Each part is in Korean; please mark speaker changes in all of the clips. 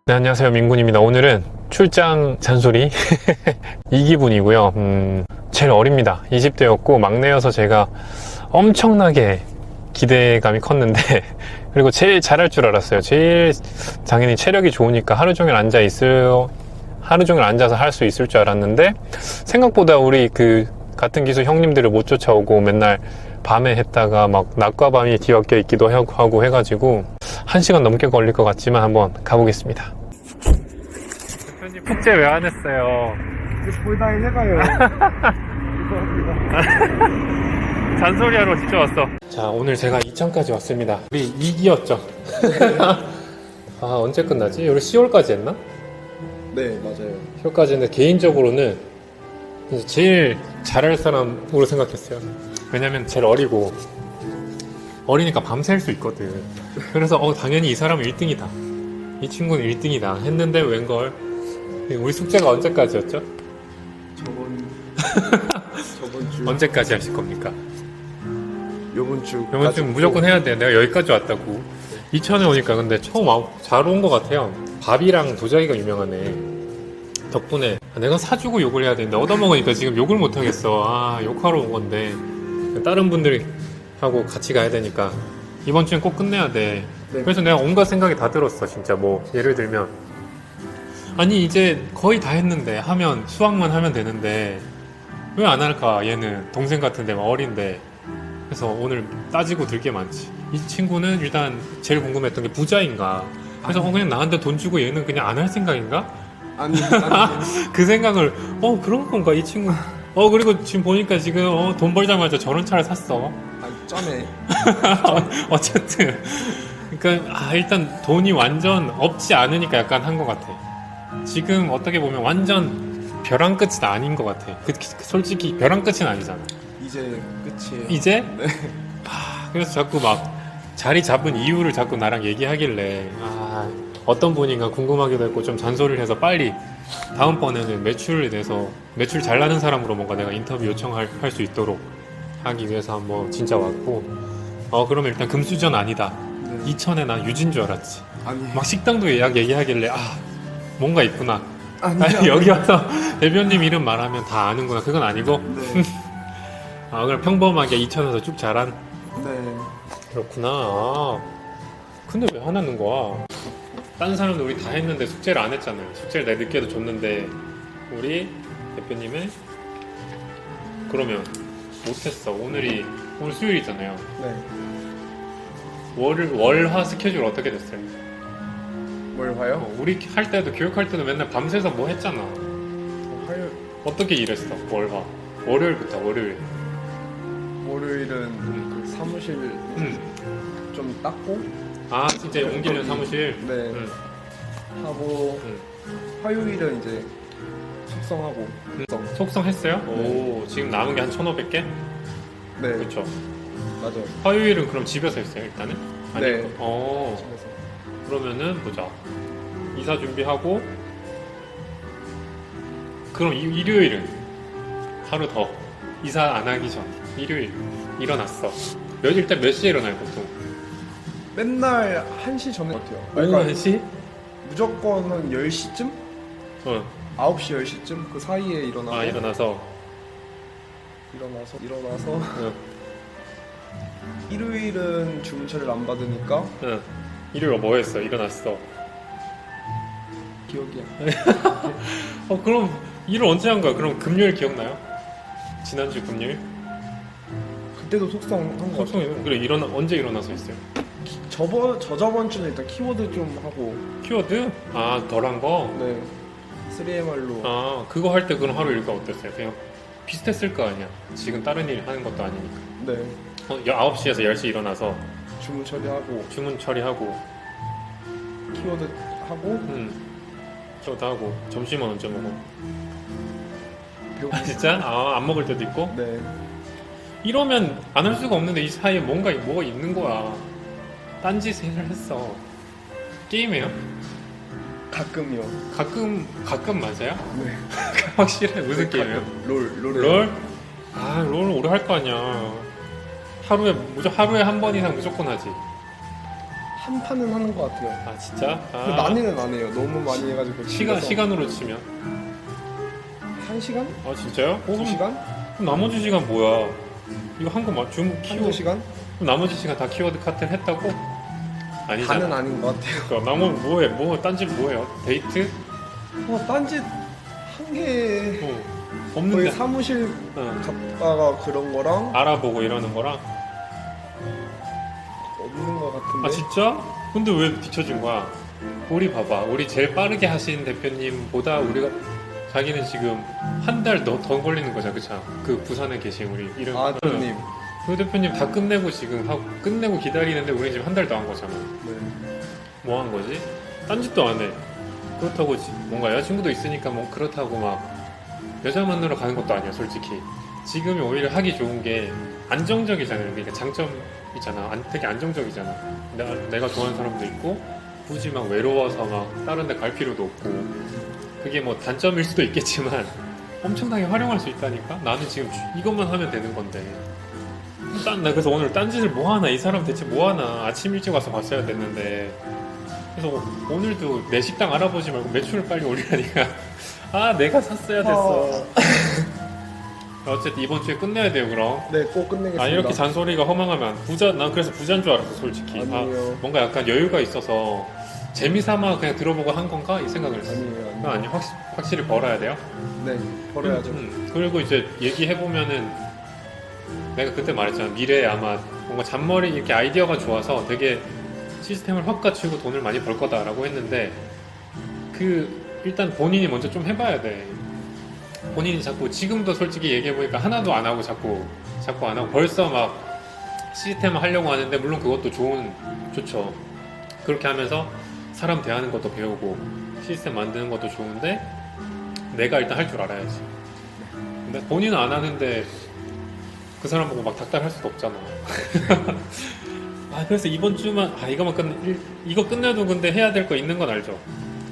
Speaker 1: 네, 안녕하세요. 민군입니다. 오늘은 출장 잔소리 이 기분이고요. 제일 어립니다. 20대였고 막내여서 제가 엄청나게 기대감이 컸는데 그리고 제일 잘할 줄 알았어요. 제일 당연히 체력이 좋으니까 하루 종일 앉아서 할 수 있을 줄 알았는데 생각보다 우리 같은 기수 형님들을 못 쫓아오고 맨날 밤에 했다가 막 낮과 밤이 뒤엉켜 있기도 하고 해가지고 1시간 넘게 걸릴 것 같지만 한번 가보겠습니다. 대표님 숙제 왜 안 했어요?
Speaker 2: 거의 다 해가요.
Speaker 1: 잔소리하러 직접 왔어. 자, 오늘 제가 이천까지 왔습니다. 우리 2기였죠? 아, 언제 끝나지? 우리 10월까지 했나?
Speaker 2: 네, 맞아요.
Speaker 1: 10월까지 했는데 개인적으로는 제일 잘할 사람으로 생각했어요. 왜냐면 제일 어리니까 밤샐 수 있거든. 그래서 당연히 이 사람은 1등이다. 이 친구는 1등이다 했는데 웬걸 우리 숙제가 언제까지였죠?
Speaker 2: 저번 주.
Speaker 1: 언제까지 하실 겁니까?
Speaker 2: 요번 주.
Speaker 1: 이번 주 무조건 해야 돼. 내가 여기까지 왔다고. 이천에 오니까 근데 처음 잘 온 것 같아요. 밥이랑 도자기가 유명하네. 덕분에 내가 사주고 욕을 해야 되는데 얻어먹으니까 지금 욕을 못하겠어. 욕하러 온 건데 다른 분들하고 같이 가야 되니까 이번 주엔 꼭 끝내야 돼.
Speaker 2: 네.
Speaker 1: 그래서 내가 온갖 생각이 다 들었어. 진짜 뭐 예를 들면 아니 이제 거의 다 했는데 수학만 하면 되는데 왜 안 할까? 얘는 동생 같은데 막 어린데. 그래서 오늘 따지고 들 게 많지. 이 친구는 일단 제일 궁금했던 게 부자인가. 그래서 그냥 나한테 돈 주고 얘는 그냥 안 할 생각인가?
Speaker 2: 아니.
Speaker 1: 그 생각을 그런 건가 이 친구. 그리고 지금 보니까 지금 돈 벌자마자 저런 차를 샀어.
Speaker 2: 쩌네.
Speaker 1: 어쨌든 그러니까 일단 돈이 완전 없지 않으니까 약간 한 것 같아. 지금 어떻게 보면 완전 벼랑 끝은 아닌 것 같아. 솔직히 벼랑 끝은 아니잖아.
Speaker 2: 이제 끝이에요.
Speaker 1: 이제?
Speaker 2: 네.
Speaker 1: 그래서 자꾸 막 자리 잡은 이유를 자꾸 나랑 얘기하길래 어떤 분인가 궁금하기도 했고 좀 잔소리를 해서 빨리 다음번에는 매출을 내서 매출 잘 나는 사람으로 뭔가 내가 인터뷰 요청할 수 있도록 하기 위해서 한번 진짜 왔고 그러면 일단 금수저 아니다.
Speaker 2: 네.
Speaker 1: 이천에 나 유진 줄 알았지.
Speaker 2: 아니.
Speaker 1: 막 식당도 얘기하길래 뭔가 있구나.
Speaker 2: 아니.
Speaker 1: 여기 와서 대표님 이름 말하면 다 아는구나. 그건 아니고
Speaker 2: 네.
Speaker 1: 그럼 평범하게 이천에서 쭉 자란.
Speaker 2: 네.
Speaker 1: 그렇구나. 근데 왜 화나는 거야? 다른 사람들 우리 다 했는데 숙제를 안 했잖아요. 숙제를 내가 늦게도 줬는데 우리 대표님은 그러면 못했어. 오늘 수요일이잖아요.
Speaker 2: 네.
Speaker 1: 월화 스케줄 어떻게 됐어요?
Speaker 2: 뭘 봐요?
Speaker 1: 우리 할 때도 교육할 때도 맨날 밤새서 뭐 했잖아.
Speaker 2: 화요일.
Speaker 1: 어떻게 일했어? 월화. 월요일부터 월요일.
Speaker 2: 월요일은 그 사무실 좀 닦고.
Speaker 1: 진짜 옮기는 사무실.
Speaker 2: 네. 하고. 화요일은 이제 숙성하고.
Speaker 1: 속성했어요?
Speaker 2: 네.
Speaker 1: 오, 지금 남은 게 한 1,500개?
Speaker 2: 네.
Speaker 1: 그렇죠.
Speaker 2: 맞아요.
Speaker 1: 화요일은 그럼 집에서 했어요, 일단은?
Speaker 2: 네.
Speaker 1: 집에서. 그러면은 보자. 이사 준비하고 그럼 일요일은 하루 더 이사 안 하기 전 일요일 일어났어. 일단 몇 시에 일어나요 보통?
Speaker 2: 맨날 1시 전에 같아요.
Speaker 1: 오후 1시?
Speaker 2: 무조건은 10시쯤? 9시, 10시쯤? 그 사이에 일어나서.
Speaker 1: 일어나서.
Speaker 2: 일요일은 주문처리를 안 받으니까.
Speaker 1: 일요일 뭐 했어? 일어났어.
Speaker 2: 기억이 안 나.
Speaker 1: 그럼 일을 언제 한 거야? 그럼 금요일 기억나요? 지난주 금요일?
Speaker 2: 그때도 속성한 거 같아요.
Speaker 1: 그래 언제 일어나서 했어요?
Speaker 2: 저번 주는 일단 키워드 좀 하고.
Speaker 1: 키워드? 덜 한 거?
Speaker 2: 네. 3MR로.
Speaker 1: 그거 할 때 그럼 하루 일과 어땠어요? 그냥 비슷했을 거 아니야. 지금 다른 일 하는 것도 아니니까.
Speaker 2: 네.
Speaker 1: 9시에서 10시 일어나서
Speaker 2: 주문 처리하고.
Speaker 1: 주문 처리하고
Speaker 2: 키워드 하고.
Speaker 1: 저도 하고 점심은 언제 먹어?
Speaker 2: 배고프고.
Speaker 1: 진짜? 안 먹을 때도 있고?
Speaker 2: 네.
Speaker 1: 이러면 안 할 수가 없는데 이 사이에 뭐가 있는 거야. 딴짓을 했어. 게임해요?
Speaker 2: 가끔요.
Speaker 1: 가끔 맞아요?
Speaker 2: 네.
Speaker 1: 확실해? 무슨 게임이에요?
Speaker 2: 롤?
Speaker 1: 롤? 롤 오래 할 거 아니야. 하루에 한 번 이상 무조건 하지.
Speaker 2: 한 판은 하는 것 같아요.
Speaker 1: 아 진짜?
Speaker 2: 근데
Speaker 1: 아,
Speaker 2: 많이는 안 해요. 너무 많이 해가지고 질려서.
Speaker 1: 시간으로 치면?
Speaker 2: 1시간?
Speaker 1: 아 진짜요?
Speaker 2: 2시간?
Speaker 1: 그럼 나머지 시간 뭐야? 이거 한 거 맞춤 키워?
Speaker 2: 한두 시간?
Speaker 1: 그럼 나머지 시간 다 키워드 카트를 했다고? 아니잖아.
Speaker 2: 다는 아닌 것 같아요.
Speaker 1: 그러니까 나머 뭐해? 딴짓 뭐해요? 데이트?
Speaker 2: 딴짓 한 개
Speaker 1: 어.
Speaker 2: 거의
Speaker 1: 없는데.
Speaker 2: 사무실
Speaker 1: 어.
Speaker 2: 갔다가 그런 거랑
Speaker 1: 알아보고 이러는 거랑.
Speaker 2: 없는 것 같은데.
Speaker 1: 아 진짜? 근데 왜 뒤처진 거야? 우리 봐봐. 우리 제일 빠르게 하신 대표님보다 우리가 자기는 지금 한 달 더 걸리는 거잖아, 그쵸? 그 부산에 계신 우리 이름.
Speaker 2: 대표님.
Speaker 1: 그 대표님 다 끝내고 지금 하고 끝내고 기다리는데 우리 지금 한 달 더 한 거잖아.
Speaker 2: 네.
Speaker 1: 뭐 한 거지? 딴짓도 안 해. 그렇다고 뭔가 여자친구도 있으니까 뭐 그렇다고 막 여자 만나러 가는 것도 아니야, 솔직히. 지금이 오히려 하기 좋은 게 안정적이잖아요. 그러니까 장점 있잖아. 되게 안정적이잖아. 내가 좋아하는 사람도 있고 굳이 막 외로워서 막 다른 데 갈 필요도 없고 그게 뭐 단점일 수도 있겠지만 엄청나게 활용할 수 있다니까? 나는 지금 이것만 하면 되는 건데. 나 그래서 오늘 딴짓을 뭐 하나? 이 사람 대체 뭐 하나? 아침 일찍 와서 봤어야 됐는데. 그래서 오늘도 내 식당 알아보지 말고 매출을 빨리 올리라니까. 아, 내가 샀어야 됐어. 어쨌든 이번 주에 끝내야 돼요, 그럼.
Speaker 2: 네, 꼭 끝내겠습니다.
Speaker 1: 아, 이렇게 잔소리가 허망하면 난 그래서 부자인 줄 알았어, 솔직히.
Speaker 2: 아니에요.
Speaker 1: 뭔가 약간 여유가 있어서 재미삼아 그냥 들어보고 한 건가? 이 생각을 했어.
Speaker 2: 아니에요.
Speaker 1: 아니, 확실히 벌어야 돼요?
Speaker 2: 네, 벌어야죠.
Speaker 1: 그리고 이제 얘기해보면은 내가 그때 말했잖아. 미래에 아마 뭔가 잔머리 이렇게 아이디어가 좋아서 되게 시스템을 확 갖추고 돈을 많이 벌 거다라고 했는데 일단 본인이 먼저 좀 해봐야 돼. 본인이 자꾸 지금도 솔직히 얘기해보니까 하나도 안 하고 자꾸 안 하고 벌써 막 시스템을 하려고 하는데 물론 그것도 좋죠. 그렇게 하면서 사람 대하는 것도 배우고 시스템 만드는 것도 좋은데 내가 일단 할 줄 알아야지. 근데 본인은 안 하는데 그 사람 보고 막 닥달할 수도 없잖아. 아 그래서 이번 주만 이거 끝내도 근데 해야 될 거 있는 건 알죠?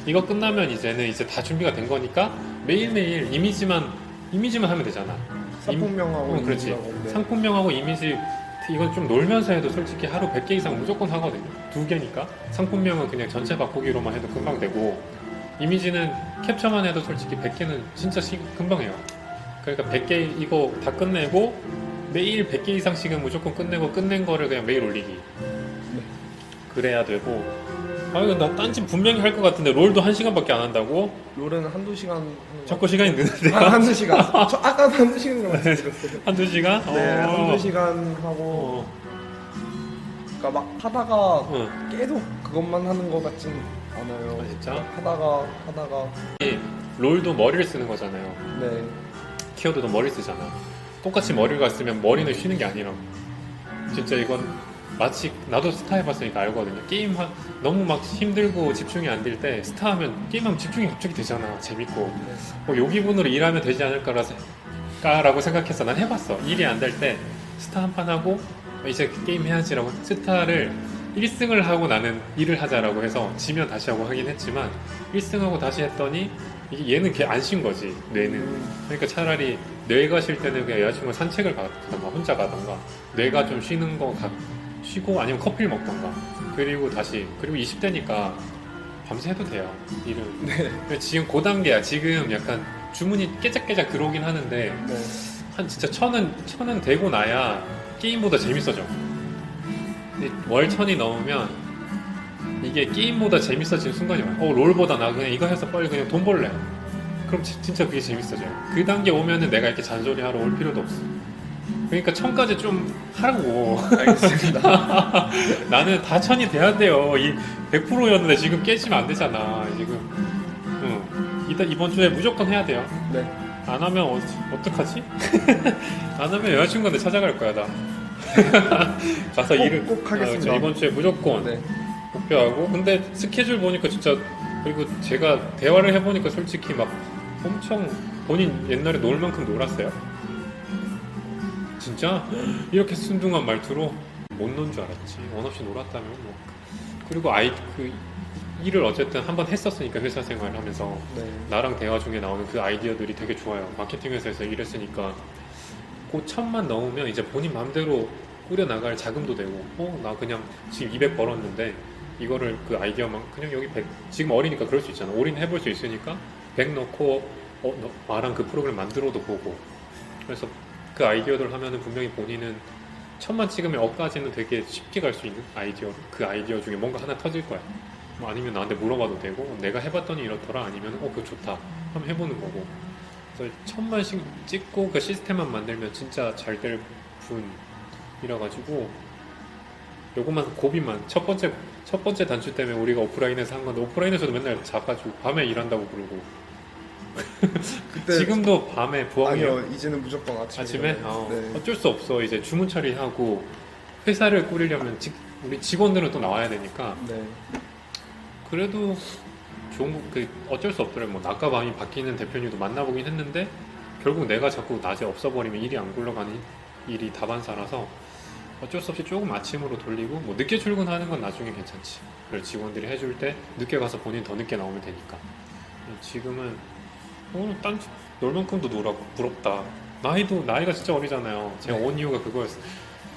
Speaker 1: 이거 끝나면 이제 다 준비가 된 거니까 매일매일 이미지만 하면 되잖아.
Speaker 2: 상품명하고
Speaker 1: 그렇지.
Speaker 2: 이미지하고, 네.
Speaker 1: 상품명하고 이미지 이건 좀 놀면서 해도 솔직히 하루 100개 이상 무조건 하거든요. 2개니까. 상품명은 그냥 전체 바꾸기로만 해도 금방 되고 이미지는 캡처만 해도 솔직히 100개는 진짜 금방 해요. 그러니까 100개 이거 다 끝내고 매일 100개 이상씩은 무조건 끝내고 끝낸 거를 그냥 매일 올리기.
Speaker 2: 네.
Speaker 1: 그래야 되고. 이거 나 딴짓 분명히 할 것 같은데 롤도 1시간밖에 안 한다고?
Speaker 2: 롤은 한두 시간 하는 것
Speaker 1: 자꾸 시간이 느는데.
Speaker 2: 한두 시간. 저 아까도 한두 시간 말씀드렸어요.
Speaker 1: 한두 시간?
Speaker 2: 네, 한두 시간 하고 그러니까 막 하다가 계속 그것만 하는 것 같진 않아요.
Speaker 1: 아, 진짜?
Speaker 2: 하다가
Speaker 1: 롤도 머리를 쓰는 거잖아요.
Speaker 2: 네.
Speaker 1: 키워드도 머리 쓰잖아. 똑같이 머리가 쓰면 머리는 쉬는 게 아니라 진짜 이건 마치 나도 스타 해봤으니까 알거든요. 게임 너무 막 힘들고 집중이 안 될 때 스타 하면 게임하면 집중이 갑자기 되잖아. 재밌고 요 기분으로 일하면 되지 않을까라고 생각해서 난 해봤어. 일이 안 될 때 스타 한 판 하고 이제 게임 해야지라고 스타를 1승을 하고 나는 일을 하자라고 해서 지면 다시 하고 하긴 했지만 1승하고 다시 했더니 이게 얘는 걔 안 쉰 거지, 뇌는. 그러니까 차라리 뇌가 쉴 때는 그냥 여자친구랑 산책을 가던가 혼자 가던가 뇌가 좀 쉬는 거 쉬고 아니면 커피를 먹던가 그리고 20대니까 밤새 해도 돼요, 일은.
Speaker 2: 네.
Speaker 1: 지금 그 단계야. 지금 약간 주문이 깨작깨작 들어오긴 하는데
Speaker 2: 네.
Speaker 1: 한 진짜 1000은 되고 나야 게임보다 재밌어져. 월 1000이 넘으면 이게 게임보다 재밌어지는 순간이 와요. 롤보다 나 그냥 이거 해서 빨리 그냥 돈 벌래. 그럼 진짜 그게 재밌어져요. 그 단계 오면은 내가 이렇게 잔소리하러 올 필요도 없어. 그러니까 1000까지 좀 하라고.
Speaker 2: 알겠습니다.
Speaker 1: 나는 다 1000이 돼야 돼요. 이 100%였는데 지금 깨지면 안 되잖아. 지금. 이번 주에 무조건 해야 돼요.
Speaker 2: 네.
Speaker 1: 안 하면 어떡하지? 안 하면 여자친구한테 찾아갈 거야, 나. 가서 일을
Speaker 2: 꼭 하겠습니다.
Speaker 1: 이번 주에 무조건
Speaker 2: 네.
Speaker 1: 목표하고. 근데 스케줄 보니까 진짜, 그리고 제가 대화를 해보니까 솔직히 막 엄청 본인 옛날에 놀 만큼 놀았어요. 진짜? 이렇게 순둥한 말투로 못 논 줄 알았지. 원 없이 놀았다면 뭐. 그리고 일을 어쨌든 한번 했었으니까 회사 생활을 하면서
Speaker 2: 네.
Speaker 1: 나랑 대화 중에 나오는 그 아이디어들이 되게 좋아요. 마케팅 회사에서 일했으니까 그 1000만 넘으면 이제 본인 마음대로 꾸려나갈 자금도 되고 나 그냥 지금 200 벌었는데 이거를 그 아이디어만 그냥 여기 100 지금 어리니까 그럴 수 있잖아. 올인 해볼 수 있으니까 100 넣고 너 말한 그 프로그램 만들어도 보고. 그래서 그 아이디어들 하면은 분명히 본인은 1000만 찍으면 억까지는 되게 쉽게 갈 수 있는 아이디어로 그 아이디어 중에 뭔가 하나 터질 거야. 뭐 아니면 나한테 물어봐도 되고 내가 해봤더니 이렇더라 아니면 그거 좋다 한번 해보는 거고. 그래서 1000만씩 찍고 그 시스템만 만들면 진짜 잘 될 분이라 가지고 요것만 고비만 첫 번째 단추 때문에 우리가 오프라인에서 한 건데 오프라인에서도 맨날 자가지고 밤에 일한다고 그러고
Speaker 2: 그때
Speaker 1: 지금도 밤에 부엌이에요.
Speaker 2: 아니요, 이제는 무조건
Speaker 1: 아침에?
Speaker 2: 아침에. 네.
Speaker 1: 어쩔 수 없어. 이제 주문 처리하고 회사를 꾸리려면 우리 직원들은 또 나와야 되니까
Speaker 2: 네.
Speaker 1: 그래도 어쩔 수 없더라고요. 뭐 낮과 밤이 바뀌는 대표님도 만나보긴 했는데 결국 내가 자꾸 낮에 없어버리면 일이 안 굴러가는 일이 다반사라서 어쩔 수 없이 조금 아침으로 돌리고 뭐 늦게 출근하는 건 나중에 괜찮지. 그걸 직원들이 해줄 때 늦게 가서 본인 더 늦게 나오면 되니까. 지금은 놀 만큼도 놀라고 부럽다. 나이가 진짜 어리잖아요. 제가 온 이유가 그거였어.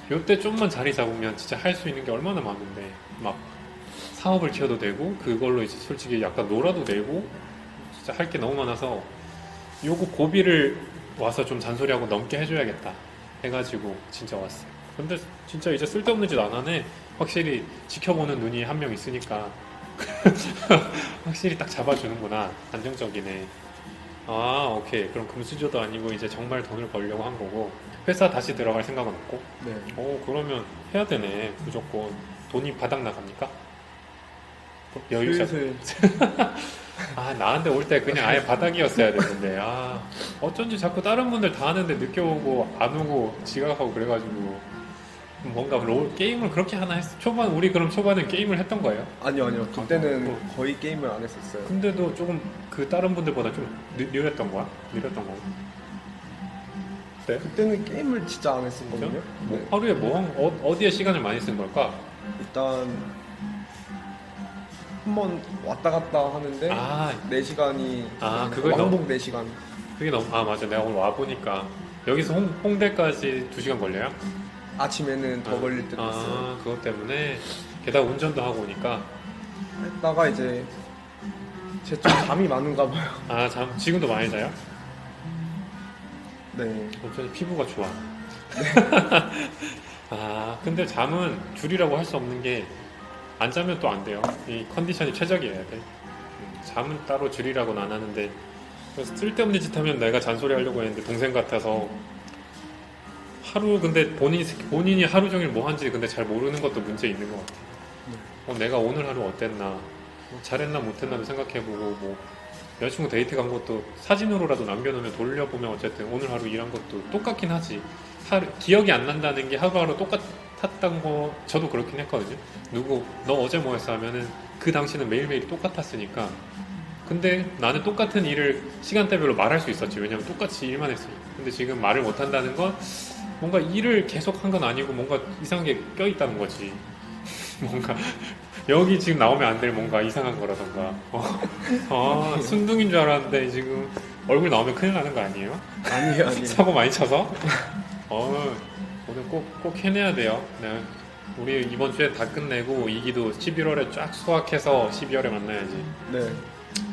Speaker 1: 요때 좀만 자리 잡으면 진짜 할 수 있는 게 얼마나 많은데 막 사업을 키워도 되고 그걸로 이제 솔직히 약간 놀아도 되고 진짜 할 게 너무 많아서 요거 고비를 와서 좀 잔소리하고 넘게 해줘야겠다 해가지고 진짜 왔어요. 근데 진짜 이제 쓸데없는 짓 안 하네. 확실히 지켜보는 눈이 한 명 있으니까 확실히 딱 잡아주는구나. 안정적이네. 아, 오케이. 그럼 금수저도 아니고 이제 정말 돈을 벌려고 한 거고 회사 다시 들어갈 생각은 없고.
Speaker 2: 네.
Speaker 1: 그러면 해야 되네. 무조건 돈이 바닥 나갑니까? 여유자.
Speaker 2: 슬슬
Speaker 1: 아, 나한테 올 때 그냥 아예 바닥이었어야 되는데. 어쩐지 자꾸 다른 분들 다 하는데 늦게 오고 안 오고 지각하고 그래가지고 뭔가 게임을 그렇게 하나 했어. 우리 그럼 초반에 게임을 했던 거예요?
Speaker 2: 아니요. 그때는 거의 게임을 안 했었어요.
Speaker 1: 근데도 조금 그 다른 분들보다 좀 느렸던 거야? 느렸던 거. 네?
Speaker 2: 그때는 게임을 진짜 안 했었거든요.
Speaker 1: 뭐,
Speaker 2: 네.
Speaker 1: 하루에 어디에 시간을 많이 쓴 걸까?
Speaker 2: 일단 한번 왔다 갔다 하는데 4시간이
Speaker 1: 그걸
Speaker 2: 왕복 4시간.
Speaker 1: 그게 너무 맞아. 내가 오늘 와 보니까 여기서 홍대까지 2시간 걸려요?
Speaker 2: 아침에는 더 걸릴 때도 있어요.
Speaker 1: 그것 때문에 게다가 운전도 하고 오니까
Speaker 2: 했다가 이제 제 좀 잠이 많은가 봐요.
Speaker 1: 지금도 많이 자요?
Speaker 2: 네.
Speaker 1: 어쩐지 피부가 좋아. 근데 잠은 줄이라고 할 수 없는 게 안 자면 또 안 돼요. 이 컨디션이 최적이어야 돼. 잠은 따로 줄이라고는 안 하는데 그래서 쓸데없는 짓 하면 내가 잔소리 하려고 했는데 동생 같아서 근데 본인이 하루 종일 뭐 한지 근데 잘 모르는 것도 문제 있는 것 같아. 내가 오늘 하루 어땠나, 잘했나 못했나도 생각해보고 뭐 여자친구 데이트 간 것도 사진으로라도 남겨놓으면 돌려보면 어쨌든 오늘 하루 일한 것도 똑같긴 하지. 기억이 안 난다는 게 하루하루 똑같았던 거 저도 그렇긴 했거든요. 너 어제 뭐 했어 하면은 그 당시는 매일매일 똑같았으니까. 근데 나는 똑같은 일을 시간대별로 말할 수 있었지. 왜냐면 똑같이 일만 했으니까. 근데 지금 말을 못한다는 건 뭔가 일을 계속 한 건 아니고 뭔가 이상하게 껴있다는 거지. 뭔가 여기 지금 나오면 안 될 뭔가 이상한 거라던가. 순둥인 줄 알았는데 지금 얼굴 나오면 큰일 나는 거 아니에요?
Speaker 2: 아니에요.
Speaker 1: 사고 많이 쳐서? 오늘 꼭 해내야 돼요. 네. 우리 이번 주에 다 끝내고 2기도 11월에 쫙 수확해서 12월에 만나야지.
Speaker 2: 네.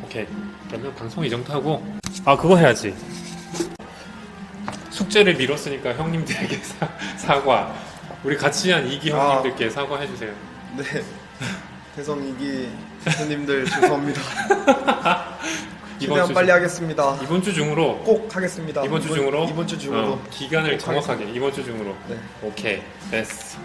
Speaker 1: 오케이. 그러면 방송 이 정도 하고 그거 해야지. 숙제를 미뤘으니까 형님들에게 사과. 우리 같이 한 2기 형님들께 사과해주세요.
Speaker 2: 네. 대성 2기 교수님들 죄송합니다. 최대한 빨리 하겠습니다.
Speaker 1: 이번 주 중으로
Speaker 2: 꼭 하겠습니다.
Speaker 1: 이번 주 중으로?
Speaker 2: 이번 주 중으로.
Speaker 1: 기간을 정확하게
Speaker 2: 하겠습니다.
Speaker 1: 이번 주 중으로.
Speaker 2: 네.
Speaker 1: 오케이. 됐어.